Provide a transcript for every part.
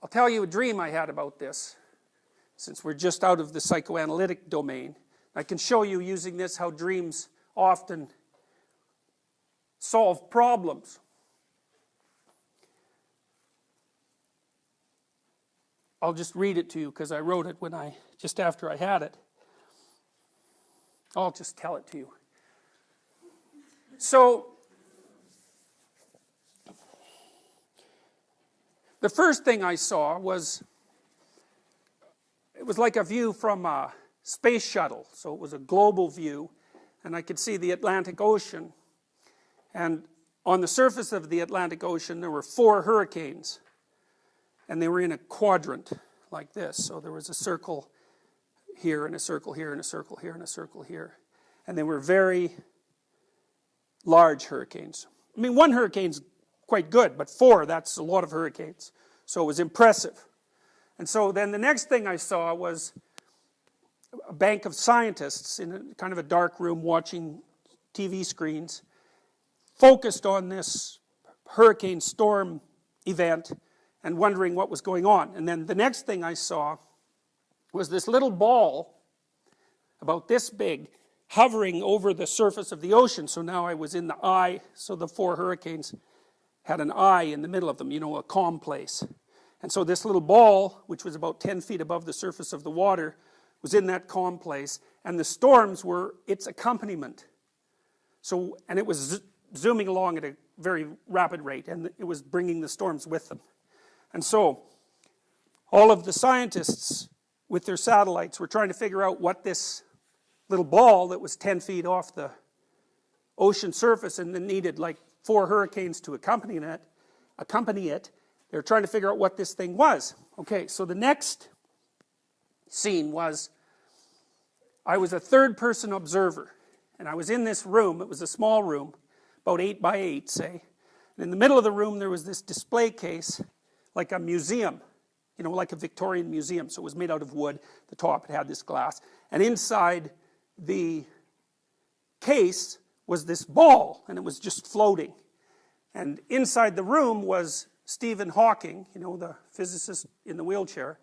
I'll tell you a dream I had about this, since we're just out of the psychoanalytic domain. I can show you using this how dreams often solve problems. I'll just read it to you because I wrote it just after I had it. I'll just tell it to you. So, the first thing I saw was, it was like a view from a space shuttle. So it was a global view, and I could see the Atlantic Ocean. And on the surface of the Atlantic Ocean there were 4 hurricanes. And they were in a quadrant like this. So there was a circle here, and a circle here, and a circle here, and a circle here. And they were very large hurricanes. I mean, 1 hurricane's quite good, but 4, that's a lot of hurricanes. So it was impressive. And so then the next thing I saw was a bank of scientists in a kind of a dark room watching TV screens, focused on this hurricane storm event and wondering what was going on. And then the next thing I saw was this little ball, about this big, hovering over the surface of the ocean. So now I was in the eye, so the 4 hurricanes had an eye in the middle of them, you know, a calm place. And so this little ball, which was about 10 feet above the surface of the water, was in that calm place, and the storms were its accompaniment. So, and it was zooming along at a very rapid rate, and it was bringing the storms with them. And so, all of the scientists with their satellites were trying to figure out what this little ball that was 10 feet off the ocean surface and then needed like 4 hurricanes to accompany it. They were trying to figure out what this thing was. Okay, so the next scene was, I was a third-person observer, and I was in this room. It was a small room, about 8 by 8, say. And in the middle of the room there was this display case, like a museum, you know, like a Victorian museum. So it was made out of wood. The top, it had this glass. And inside the case was this ball, and it was just floating. And inside the room was Stephen Hawking, you know, the physicist in the wheelchair,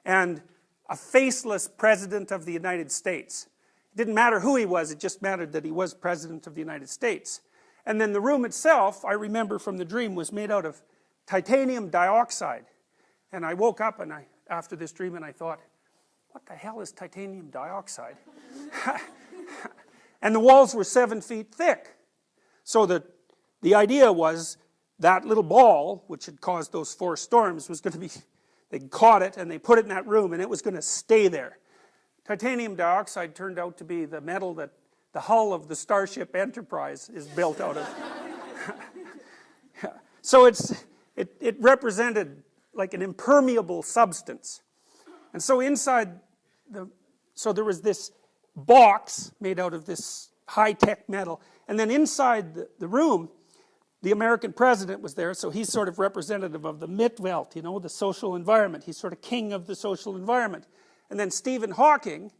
and a faceless president of the United States. It didn't matter who he was, it just mattered that he was president of the United States. And then the room itself, I remember from the dream, was made out of titanium dioxide. And I woke up after this dream and I thought, what the hell is titanium dioxide? And the walls were 7 feet thick. So the idea was that little ball, which had caused those 4 storms, was going to be, they caught it and they put it in that room and it was going to stay there. Titanium dioxide turned out to be the metal that the hull of the Starship Enterprise is built out of. So it represented like an impermeable substance. And so inside so there was this box made out of this high-tech metal, and then inside the room, the American president was there, so he's sort of representative of the Mitwelt, you know, the social environment. He's sort of king of the social environment. And then Stephen Hawking,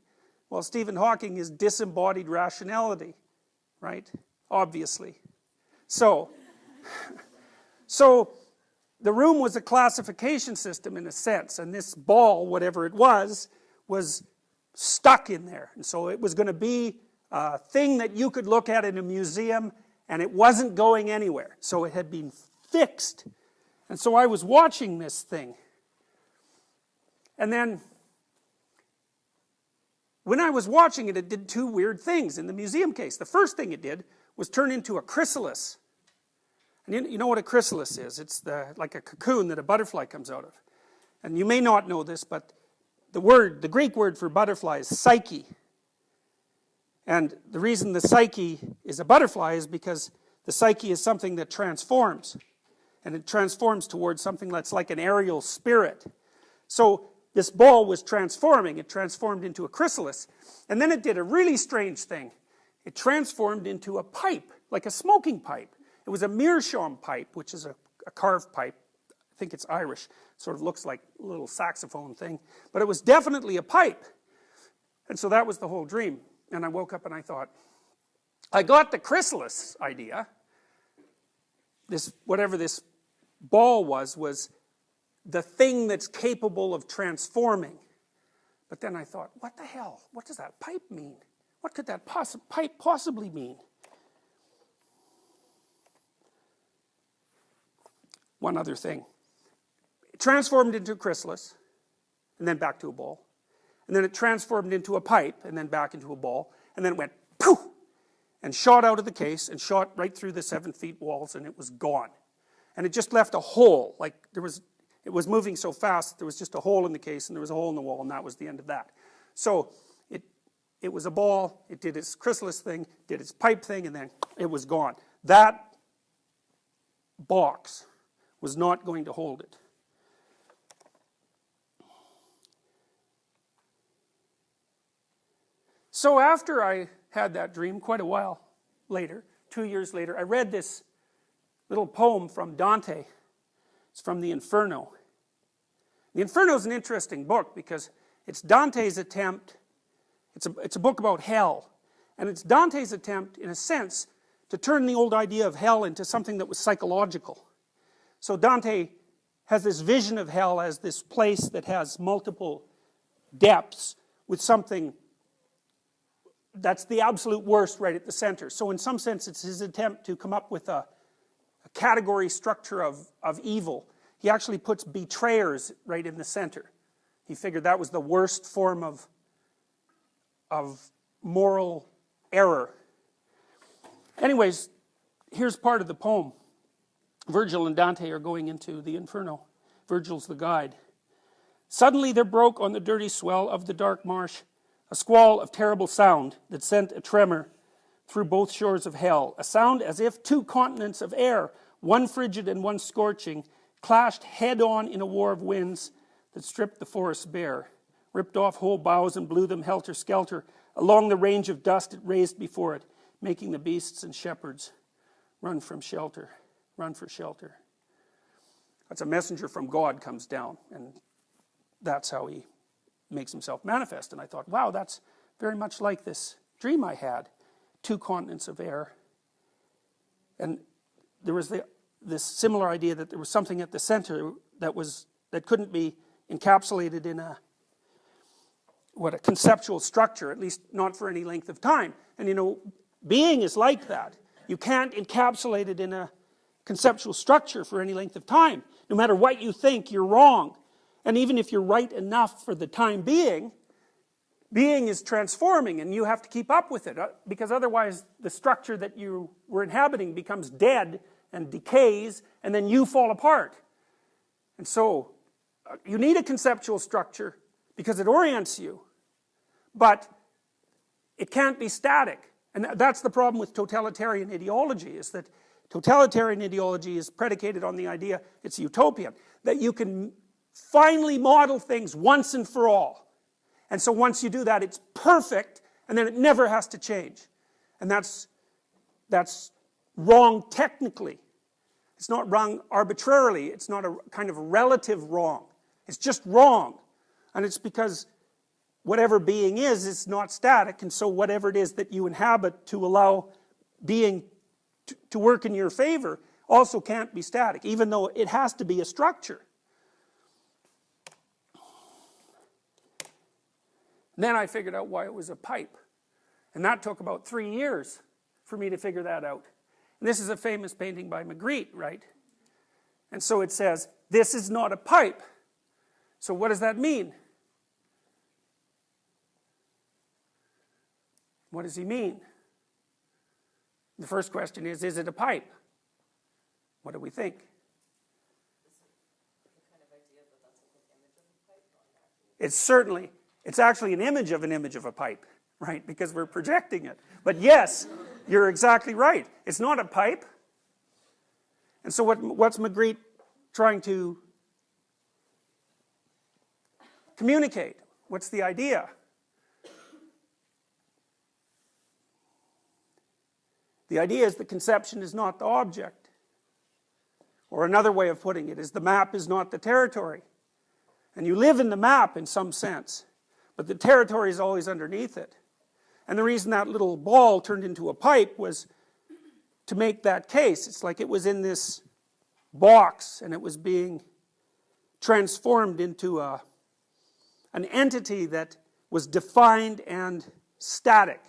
well, Stephen Hawking is disembodied rationality, right? Obviously. So the room was a classification system in a sense, and this ball, whatever it was stuck in there. And so it was going to be a thing that you could look at in a museum, and it wasn't going anywhere. So it had been fixed. And so I was watching this thing. And then, when I was watching it, it did 2 weird things in the museum case. The first thing it did was turn into a chrysalis. And you know what a chrysalis is? It's like a cocoon that a butterfly comes out of. And you may not know this, but the Greek word for butterfly is psyche. And the reason the psyche is a butterfly is because the psyche is something that transforms. And it transforms towards something that's like an aerial spirit. So this ball was transforming. It transformed into a chrysalis. And then it did a really strange thing. It transformed into a pipe, like a smoking pipe. It was a meerschaum pipe, which is a carved pipe. I think it's Irish. It sort of looks like a little saxophone thing. But it was definitely a pipe. And so that was the whole dream. And I woke up and I thought, I got the chrysalis idea. Whatever this ball was the thing that's capable of transforming. But then I thought, what the hell? What does that pipe mean? What could that pipe possibly mean? One other thing. It transformed into a chrysalis, and then back to a ball. And then it transformed into a pipe, and then back into a ball. And then it went poof, and shot out of the case, and shot right through the 7 feet walls, and it was gone. And it just left a hole, like it was moving so fast, there was just a hole in the case, and there was a hole in the wall, and that was the end of that. So it was a ball, it did its chrysalis thing, did its pipe thing, and then it was gone. That box was not going to hold it. So after I had that dream, quite a while later, 2 years later, I read this little poem from Dante. It's from the Inferno. The Inferno is an interesting book because it's Dante's attempt, it's a book about hell, and it's Dante's attempt, in a sense, to turn the old idea of hell into something that was psychological. So Dante has this vision of hell as this place that has multiple depths with something that's the absolute worst right at the center. So in some sense it's his attempt to come up with a category structure of evil. He actually puts betrayers right in the center. He figured that was the worst form of moral error. Anyways, here's part of the poem. Virgil and Dante are going into the Inferno. Virgil's the guide. Suddenly there broke on the dirty swell of the dark marsh a squall of terrible sound that sent a tremor through both shores of hell, a sound as if 2 continents of air, one frigid and one scorching, clashed head-on in a war of winds that stripped the forests bare, ripped off whole boughs and blew them helter-skelter along the range of dust it raised before it, making the beasts and shepherds run for shelter. That's a messenger from God comes down, and that's how he makes himself manifest. And I thought, wow, that's very much like this dream I had. 2 continents of air. And there was this similar idea that there was something at the center that couldn't be encapsulated in a conceptual structure, at least not for any length of time. And you know, being is like that. You can't encapsulate it in a conceptual structure for any length of time. No matter what you think, you're wrong. And even if you're right enough for the time being is transforming, and you have to keep up with it, because otherwise the structure that you were inhabiting becomes dead and decays, and then you fall apart. And so you need a conceptual structure because it orients you, but it can't be static. And that's the problem with totalitarian ideology, is that totalitarian ideology is predicated on the idea, it's utopian, that you can finally model things once and for all. And so once you do that, it's perfect, and then it never has to change. And that's wrong technically. It's not wrong arbitrarily. It's not a kind of relative wrong. It's just wrong. And it's because whatever being is not static, and so whatever it is that you inhabit to allow being to work in your favor also can't be static, even though it has to be a structure. Then I figured out why it was a pipe. And that took about 3 years for me to figure that out. And this is a famous painting by Magritte, right? And so it says, this is not a pipe. So what does that mean? What does he mean? The first question is it a pipe? What do we think? It's actually an image of a pipe, right? Because we're projecting it. But yes, you're exactly right. It's not a pipe. And so what's Magritte trying to communicate? What's the idea? The idea is the conception is not the object. Or another way of putting it is the map is not the territory. And you live in the map in some sense, but the territory is always underneath it. And the reason that little ball turned into a pipe was to make that case. It's like it was in this box and it was being transformed into an entity that was defined and static.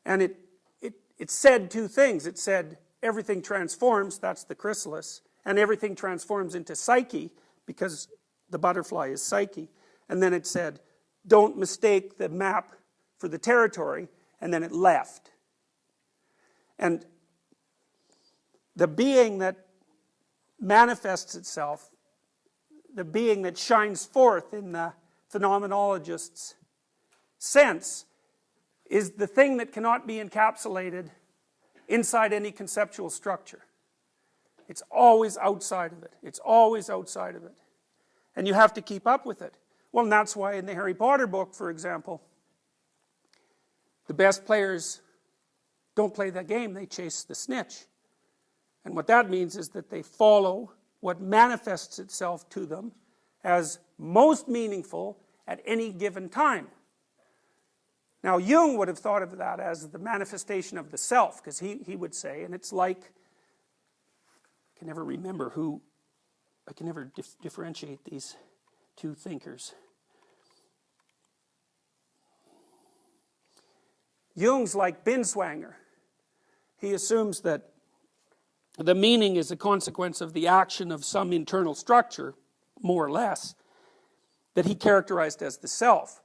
And it said two things. It said everything transforms, that's the chrysalis, and everything transforms into psyche, because the butterfly is psyche. And then it said, don't mistake the map for the territory, and then it left. And the being that manifests itself, the being that shines forth in the phenomenologist's sense, is the thing that cannot be encapsulated inside any conceptual structure. It's always outside of it. It's always outside of it. And you have to keep up with it. Well, and that's why in the Harry Potter book, for example, the best players don't play the game, they chase the snitch. And what that means is that they follow what manifests itself to them as most meaningful at any given time. Now, Jung would have thought of that as the manifestation of the self, because he would say, and it's like, I can never remember who, I can never differentiate these two thinkers. Jung's like Binswanger. He assumes that the meaning is a consequence of the action of some internal structure, more or less, that he characterized as the self.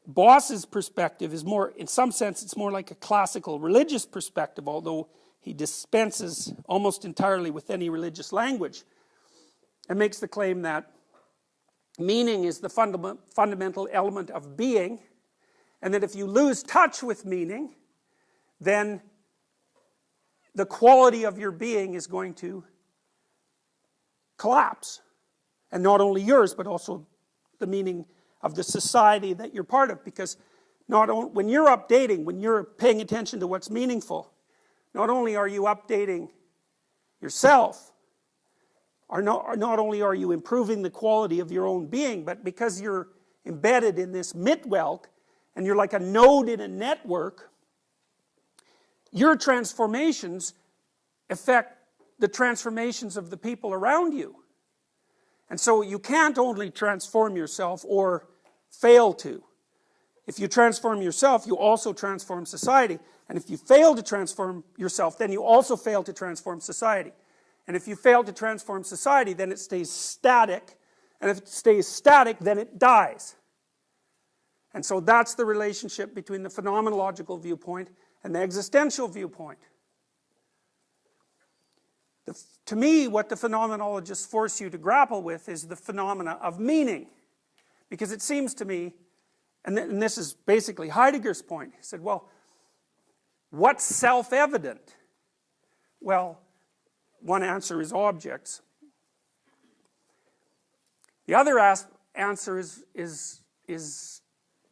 Boss's perspective is more, in some sense, it's more like a classical religious perspective, although he dispenses almost entirely with any religious language, and makes the claim that meaning is the fundamental element of being, and that if you lose touch with meaning, then the quality of your being is going to collapse. And not only yours, but also the meaning of the society that you're part of. Because when you're updating, when you're paying attention to what's meaningful, not only are you updating yourself, not only are you improving the quality of your own being, but because you're embedded in this Mitwelt, and you're like a node in a network, your transformations affect the transformations of the people around you. And so you can't only transform yourself or fail to. If you transform yourself, you also transform society. And if you fail to transform yourself, then you also fail to transform society. And if you fail to transform society, then it stays static. And if it stays static, then it dies. And so that's the relationship between the phenomenological viewpoint and the existential viewpoint. To me, what the phenomenologists force you to grapple with is the phenomena of meaning. Because it seems to me, and this is basically Heidegger's point, he said, well, what's self-evident? Well, one answer is objects. The other answer is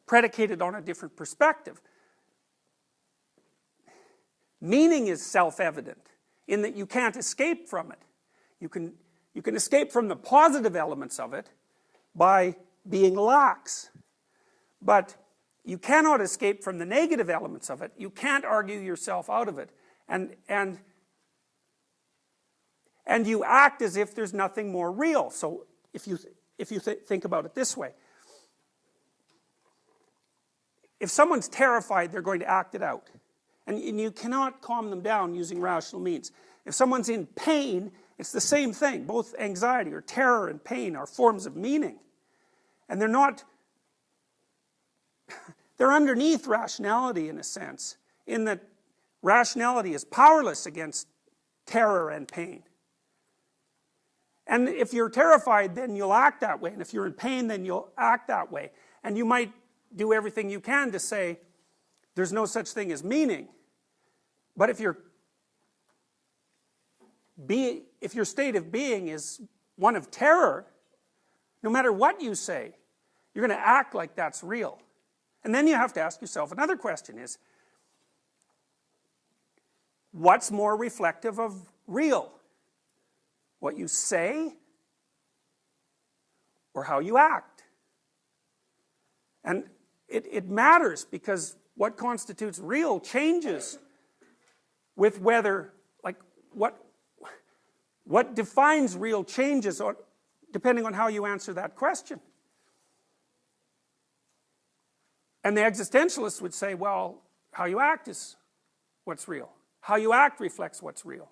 predicated on a different perspective. Meaning is self-evident in that you can't escape from it. You can escape from the positive elements of it by being lax. But you cannot escape from the negative elements of it. You can't argue yourself out of it. And you act as if there's nothing more real. So if you think about it this way, if someone's terrified, they're going to act it out. And you cannot calm them down using rational means. If someone's in pain, it's the same thing. Both anxiety or terror and pain are forms of meaning. And they're not, they're underneath rationality in a sense, in that rationality is powerless against terror and pain. And if you're terrified, then you'll act that way. And if you're in pain, then you'll act that way. And you might do everything you can to say, there's no such thing as meaning. But if your state of being is one of terror, no matter what you say, you're going to act like that's real. And then you have to ask yourself another question is, what's more reflective of real? What you say or how you act? And it matters because what constitutes real changes with whether, like, what defines real changes, or depending on how you answer that question. And the existentialists would say, well, how you act is what's real. How you act reflects what's real.